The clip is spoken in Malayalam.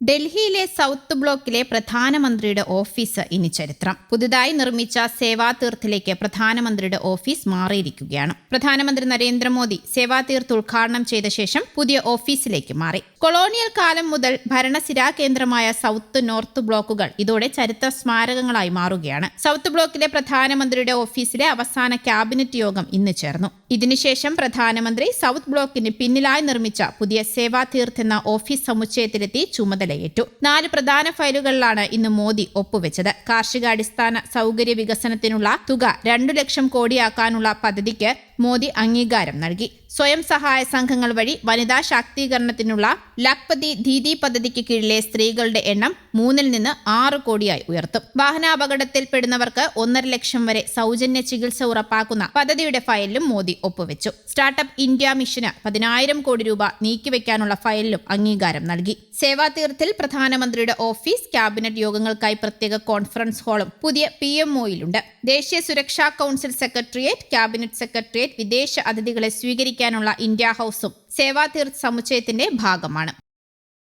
ഡൽഹിയിലെ സൗത്ത് ബ്ലോക്കിലെ പ്രധാനമന്ത്രിയുടെ ഓഫീസ് ഇനി ചരിത്രം. പുതുതായി നിർമ്മിച്ച സേവാതീർത്തിലേക്ക് പ്രധാനമന്ത്രിയുടെ ഓഫീസ് മാറിയിരിക്കുകയാണ്. പ്രധാനമന്ത്രി നരേന്ദ്രമോദി സേവാതീർത്ത് ഉദ്ഘാടനം ചെയ്ത ശേഷം പുതിയ ഓഫീസിലേക്ക് മാറി. കൊളോണിയൽ കാലം മുതൽ ഭരണസിരാ കേന്ദ്രമായ സൗത്ത് നോർത്ത് ബ്ലോക്കുകൾ ഇതോടെ ചരിത്ര സ്മാരകങ്ങളായി മാറുകയാണ്. സൗത്ത് ബ്ലോക്കിലെ പ്രധാനമന്ത്രിയുടെ ഓഫീസിലെ അവസാന ക്യാബിനറ്റ് യോഗം ഇന്ന് ചേർന്നു. ഇതിനുശേഷം പ്രധാനമന്ത്രി സൗത്ത് ബ്ലോക്കിന് പിന്നിലായി നിർമ്മിച്ച പുതിയ സേവാതീർത്ത് എന്ന ഓഫീസ് സമുച്ചയത്തിലെത്തി ചുമതലയേറ്റു. 4 പ്രധാന ഫയലുകളിലാണ് ഇന്ന് മോദി ഒപ്പുവെച്ചത്. കാർഷികാടിസ്ഥാന സൗകര്യ വികസനത്തിനുള്ള തുക 2 ലക്ഷം കോടിയാക്കാനുള്ള പദ്ധതിക്ക് മോദി അംഗീകാരം നൽകി. സ്വയം സഹായ സംഘങ്ങൾ വഴി വനിതാ ശാക്തീകരണത്തിനുള്ള ലഖ്പതി ദീദി പദ്ധതിക്ക് കീഴിലെ സ്ത്രീകളുടെ എണ്ണം 3 നിന്ന് 6 കോടിയായി ഉയർത്തും. വാഹനാപകടത്തിൽപ്പെടുന്നവർക്ക് 1.5 ലക്ഷം വരെ സൗജന്യ ചികിത്സ ഉറപ്പാക്കുന്ന പദ്ധതിയുടെ ഫയലിലും മോദി ഒപ്പുവെച്ചു. സ്റ്റാർട്ടപ്പ് ഇന്ത്യ മിഷന് 10,000 കോടി രൂപ നീക്കിവെക്കാനുള്ള ഫയലിലും അംഗീകാരം നൽകി. സേവാതീർത്തിൽ പ്രധാനമന്ത്രിയുടെ ഓഫീസ്, ക്യാബിനറ്റ് യോഗങ്ങൾക്കായി പ്രത്യേക കോൺഫറൻസ് ഹാളും പുതിയ PMOയിലുണ്ട്. ദേശീയ സുരക്ഷാ കൗൺസിൽ സെക്രട്ടേറിയറ്റ്, ക്യാബിനറ്റ് സെക്രട്ടേറിയറ്റ്, വിദേശ അതിഥികളെ സ്വീകരിക്കാനുള്ള ഇന്ത്യ ഹൌസും സേവാതീർത്ത് സമുച്ചയത്തിന്റെ ഭാഗമാണ്.